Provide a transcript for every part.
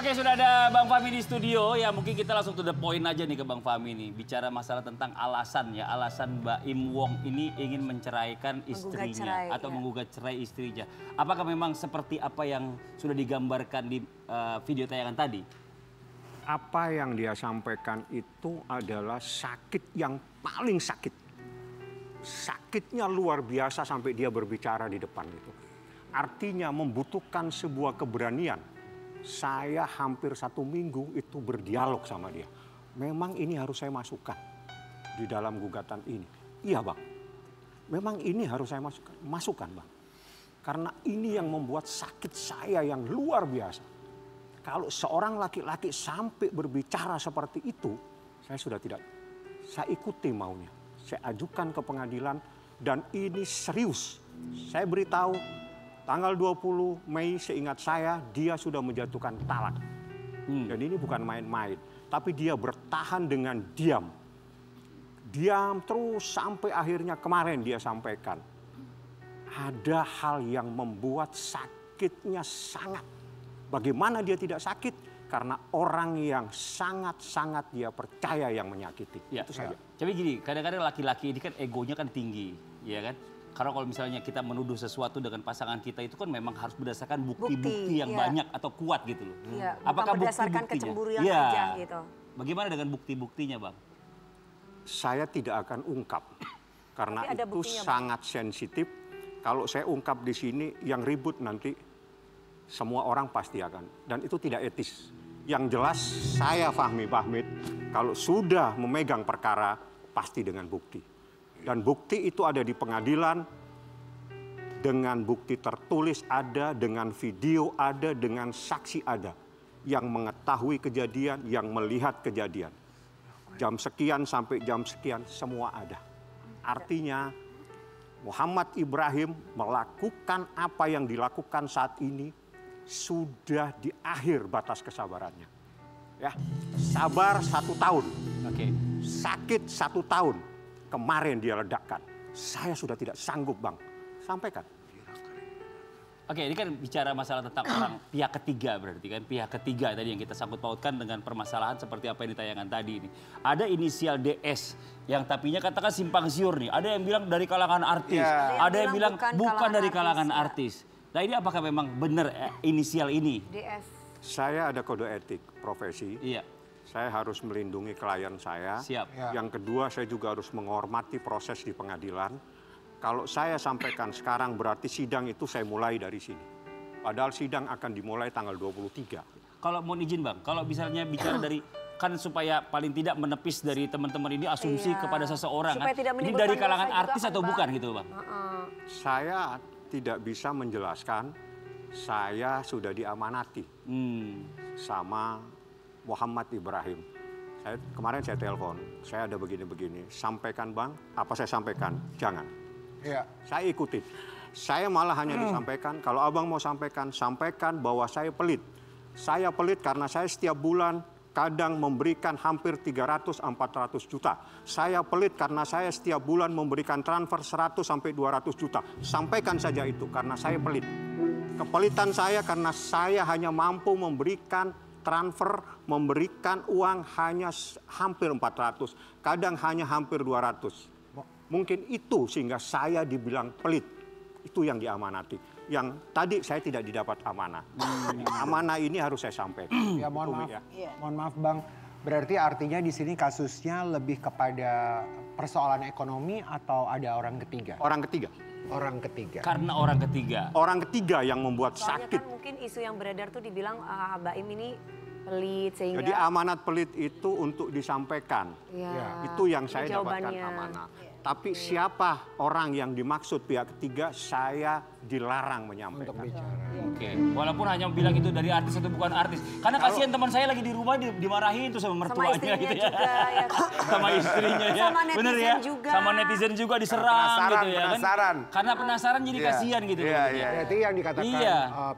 Oke, sudah ada Bang Fahmi di studio. Ya mungkin kita langsung to the point aja nih ke Bang Fahmi nih. Bicara masalah tentang alasan ya. Alasan Mbak Im Wong ini ingin menceraikan istrinya. Menggugat cerai istrinya. Apakah memang seperti apa yang sudah digambarkan di video tayangan tadi? Apa yang dia sampaikan itu adalah sakit yang paling sakit. Sakitnya luar biasa sampai dia berbicara di depan itu. Artinya membutuhkan sebuah keberanian. Saya hampir 1 minggu itu berdialog sama dia. Memang ini harus saya masukkan di dalam gugatan ini. Iya Bang, memang ini harus saya masukkan. Masukkan Bang. Karena ini yang membuat sakit saya yang luar biasa. Kalau seorang laki-laki sampai berbicara seperti itu, saya sudah tidak. Saya ikuti maunya. Saya ajukan ke pengadilan dan ini serius. Saya beritahu tanggal 20 Mei seingat saya dia sudah menjatuhkan talak. Dan ini bukan main-main. Tapi dia bertahan dengan diam. Diam terus sampai akhirnya kemarin dia sampaikan. Ada hal yang membuat sakitnya sangat. Bagaimana dia tidak sakit? Karena orang yang sangat-sangat dia percaya yang menyakiti. Ya, itu saja. Tapi gini, kadang-kadang laki-laki ini kan egonya kan tinggi, ya kan? Karena kalau misalnya kita menuduh sesuatu dengan pasangan kita itu kan memang harus berdasarkan bukti-bukti yang banyak atau kuat gitu loh. Iya, apakah berdasarkan kecemburuan aja gitu. Bagaimana dengan bukti-buktinya Bang? Saya tidak akan ungkap. Karena itu buktinya, sangat sensitif. Kalau saya ungkap di sini yang ribut nanti semua orang pasti akan. Dan itu tidak etis. Yang jelas saya Fahmi Bahmid kalau sudah memegang perkara pasti dengan bukti. Dan bukti itu ada di pengadilan, dengan bukti tertulis ada, dengan video ada, dengan saksi ada. Yang mengetahui kejadian, yang melihat kejadian. Jam sekian sampai jam sekian semua ada. Artinya Muhammad Ibrahim melakukan apa yang dilakukan saat ini sudah di akhir batas kesabarannya. Ya, sabar 1 tahun. Sakit 1 tahun. Kemarin dia ledakkan. Saya sudah tidak sanggup Bang. Sampaikan. Oke, ini kan bicara masalah tentang orang pihak ketiga berarti kan. Pihak ketiga tadi yang kita sangkut pautkan dengan permasalahan seperti apa yang ditayangan tadi ini. Ada inisial DS yang tapinya katakan simpang siur nih. Ada yang bilang dari kalangan artis. Ada yang bilang bukan dari kalangan artis. Nah ini apakah memang benar inisial ini? DS. Saya ada kode etik profesi. Iya. Saya harus melindungi klien saya. Siap. Yang kedua, saya juga harus menghormati proses di pengadilan. Kalau saya sampaikan sekarang berarti sidang itu saya mulai dari sini. Padahal sidang akan dimulai tanggal 23. Kalau mau izin Bang, kalau misalnya bicara dari kan supaya paling tidak menepis dari teman-teman ini asumsi kepada seseorang kan. Ini dari kalangan artis atau bukan gitu Bang? Saya tidak bisa menjelaskan. Saya sudah diamanati sama Muhammad Ibrahim. Kemarin saya telepon, saya ada begini-begini. Sampaikan Bang, apa saya sampaikan? Jangan. Ya. Saya ikutin. Saya malah hanya disampaikan, kalau Abang mau sampaikan bahwa saya pelit. Saya pelit karena saya setiap bulan kadang memberikan hampir 300-400 juta. Saya pelit karena saya setiap bulan memberikan transfer 100 sampai 200 juta. Sampaikan saja itu karena saya pelit. Kepelitan saya karena saya hanya mampu memberikan transfer, memberikan uang hanya hampir 400, kadang hanya hampir 200. Mungkin itu sehingga saya dibilang pelit. Itu yang diamanati. Yang tadi saya tidak didapat amanah. Amanah ini harus saya sampaikan. Ya mohon maaf. Mohon maaf Bang. Berarti artinya di sini kasusnya lebih kepada persoalan ekonomi atau ada orang ketiga? Orang ketiga. Orang ketiga. Karena orang ketiga. Orang ketiga yang membuat Soalnya sakit. Kan mungkin isu yang beredar tuh dibilang Mbak Im ini pelit sehingga. Jadi amanat pelit itu untuk disampaikan. Itu yang saya dapatkan amanah. Tapi siapa orang yang dimaksud pihak ketiga, saya dilarang menyampaikan. Oke, walaupun hanya bilang itu dari artis atau bukan artis. Karena kasihan teman saya lagi di rumah dimarahin tuh sama mertuanya gitu ya. Ya. Sama istrinya ya. Sama netizen bener ya. juga. Sama netizen juga diserang gitu ya penasaran. kan. Karena penasaran jadi kasihan gitu. Berarti yang dikatakan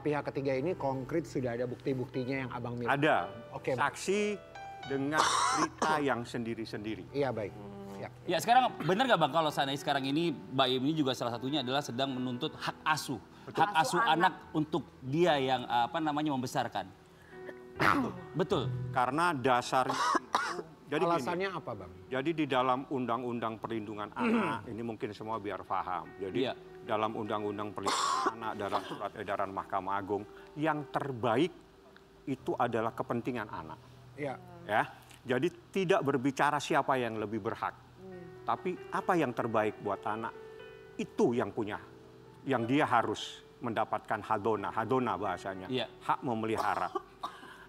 pihak ketiga ini konkret sudah ada bukti-buktinya yang Abang miliki. Ada. Saksi dengan cerita yang sendiri-sendiri. Iya baik. Ya sekarang benar nggak Bang kalau sekarang ini Mbak Im ini juga salah satunya adalah sedang menuntut hak asuh. Hak asuh anak untuk dia yang membesarkan. Betul. Karena dasarnya itu, jadi gini, Alasannya apa, Bang? jadi di dalam Undang-Undang Perlindungan Anak, ini mungkin semua biar paham. Jadi Iya. dalam Undang-Undang Perlindungan Anak, dalam surat edaran Mahkamah Agung, yang terbaik itu adalah kepentingan anak. Iya. Ya, jadi tidak berbicara siapa yang lebih berhak, tapi apa yang terbaik buat anak itu yang punya, yang dia harus mendapatkan hadona bahasanya, Iya. hak memelihara.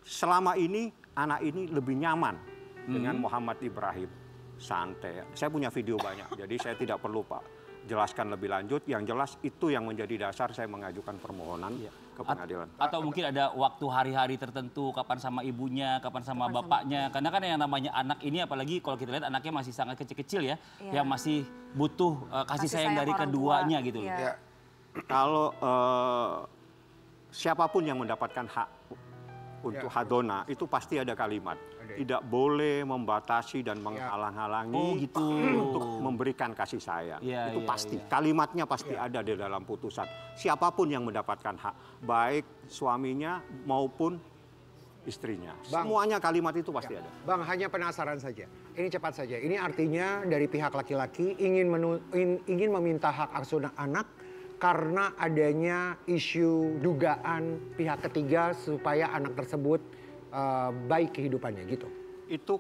Selama ini anak ini lebih nyaman dengan Muhammad Ibrahim, santai. Saya punya video banyak, jadi saya tidak perlu jelaskan lebih lanjut. Yang jelas itu yang menjadi dasar saya mengajukan permohonan ke pengadilan. Atau mungkin ada waktu hari-hari tertentu, kapan sama ibunya, kapan sama bapaknya. Karena kan yang namanya anak ini, apalagi kalau kita lihat anaknya masih sangat kecil-kecil ya, Iya. yang masih butuh kasih sayang dari orang keduanya tua. gitu loh. Iya. Kalau siapapun yang mendapatkan hak untuk hadona, itu pasti ada kalimat. Tidak boleh membatasi dan menghalang-halangi Oh gitu. untuk memberikan kasih sayang. Iya, Itu iya, pasti. iya. Kalimatnya pasti ada di dalam putusan. Siapapun yang mendapatkan hak, baik suaminya maupun istrinya. Bang. Semuanya kalimat itu pasti ada. Bang, hanya penasaran saja. Ini cepat saja. Ini artinya dari pihak laki-laki ingin meminta hak asuh anak karena adanya isu dugaan pihak ketiga supaya anak tersebut baik kehidupannya gitu. Itu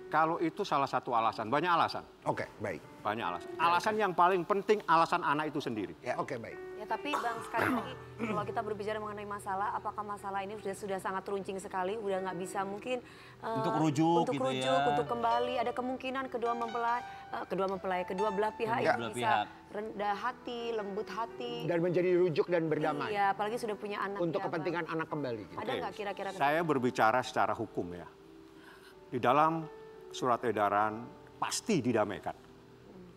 kalau itu salah satu alasan. Banyak alasan. Oke, baik. Banyak alasan. Alasan yang paling penting alasan anak itu sendiri. Oke, baik. Ya tapi Bang, sekali lagi kalau kita berbicara mengenai masalah, apakah masalah ini sudah sangat runcing sekali, udah nggak bisa mungkin Untuk rujuk untuk gitu rujuk, ya. untuk kembali, ada kemungkinan kedua belah pihak Kedua ini belah bisa pihak. rendah hati, lembut hati. Dan menjadi rujuk dan berdamai Iya, apalagi sudah punya anak. untuk ya, Bang. kepentingan anak kembali. Gitu. Ada nggak kira-kira? Saya berbicara secara hukum ya. Di dalam surat edaran pasti didamaikan.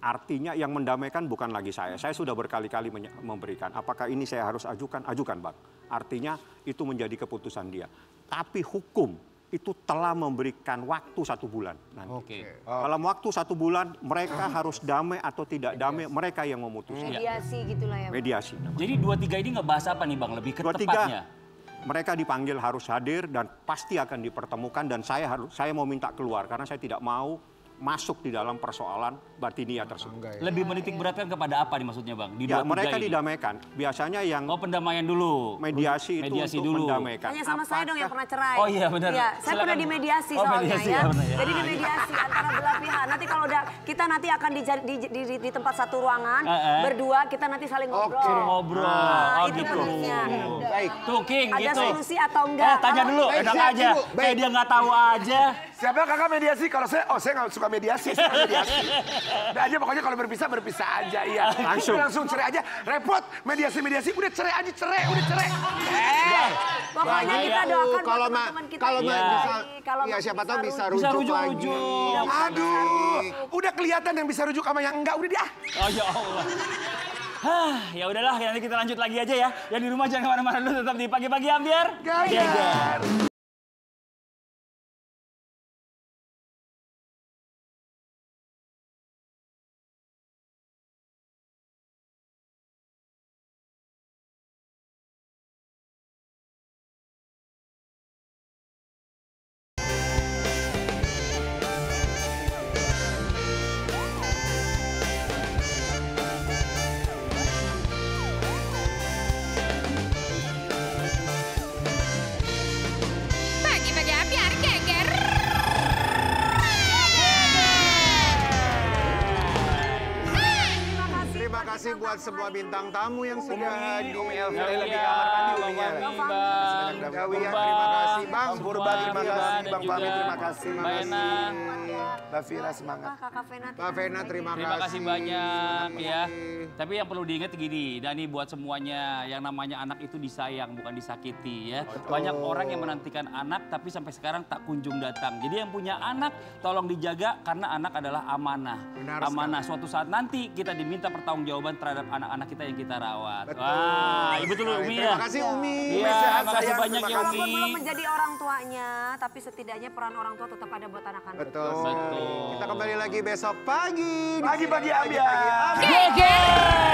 Artinya yang mendamaikan bukan lagi saya. Saya sudah berkali-kali memberikan. Apakah ini saya harus ajukan? Ajukan, Bang. Artinya itu menjadi keputusan dia. Tapi hukum itu telah memberikan waktu 1 bulan. Nanti. Oke. Dalam waktu 1 bulan mereka harus damai atau tidak damai, mereka yang memutuskan. Mediasi gitulah ya, Bang. Mediasi. Jadi 2-3 ini ngebahas apa nih Bang? Lebih ke 23, tepatnya. mereka dipanggil harus hadir dan pasti akan dipertemukan dan saya mau minta keluar karena saya tidak mau masuk di dalam persoalan batinia tersebut. Lebih menitik beratkan kepada apa nih maksudnya Bang? Di Ya, 2-3 mereka ini. didamaikan. Biasanya yang Oh pendamaian dulu. mediasi itu Mediasi untuk dulu. mendamaikan. Hanya sama saya dong yang pernah cerai. Oh iya, benar. Iya, saya Silakan. pernah dimediasi Oh, soalnya mediasi, ya. ya, benar, ya. Jadi dimediasi antara belah pihak. Nanti kalau udah kita nanti akan di tempat satu ruangan berdua, kita nanti saling ngobrol. Suruh ngobrol. Nah, Oh itu gitu. namanya. Baik. Tuh King Ada gitu. solusi atau enggak? Tanya dulu, Baik, enak siap, aja. Ibu. Baik. Dia nggak tahu aja. Siapa kakak mediasi? Kalau saya nggak suka mediasi, saya nggak mediasi. Udah aja pokoknya kalau berpisah aja, iya. Langsung cerai aja. Repot mediasi, udah cerai aja, udah cerai. Pokoknya Baik. kita doakan buat Kalau teman-teman kita. kalau ini. bisa, Kalau ya siapa tahu bisa Bisa rujuk lagi. rujuk. Aduh, udah kelihatan yang bisa rujuk sama yang enggak, udah dia. Oh ya Allah. Hah, ya udahlah, nanti kita lanjut lagi aja ya. Yang di rumah jangan kemana-mana dulu, tetap di pagi-pagi ambiar. Geger. Pagi-pagi ambiar geger. Terima kasih buat semua bintang tamu yang sudah hadir. Umi Elvira lagi kamar mandi, Uminya. Dawiya, terima kasih. Bang Purba, terima kasih. dan Bang juga Fahmi, terima kasih. Mbak Ena. Mbak Fira, semangat. Kakak Vena. Mbak Vena, terima Terima kasih banyak ya. kasih. Tapi yang perlu diingat gini, Dani buat semuanya, yang namanya anak itu disayang bukan disakiti ya. Banyak orang yang menantikan anak tapi sampai sekarang tak kunjung datang. Jadi yang punya anak tolong dijaga karena anak adalah amanah. Benar Amanah suatu saat nanti kita diminta pertanggungjawaban terhadap anak-anak kita yang kita rawat. Betul. Wah, ibu dulu Umi ya. Terima kasih Umi. Iya, Sehat, makasih sayang. banyak ya Terima Umi. Walaupun belum menjadi orang tuanya, tapi setidaknya peran orang tua tetap ada buat anak-anak. Betul. Betul. Kita kembali lagi besok pagi. Pagi-pagi ambiar. Geger.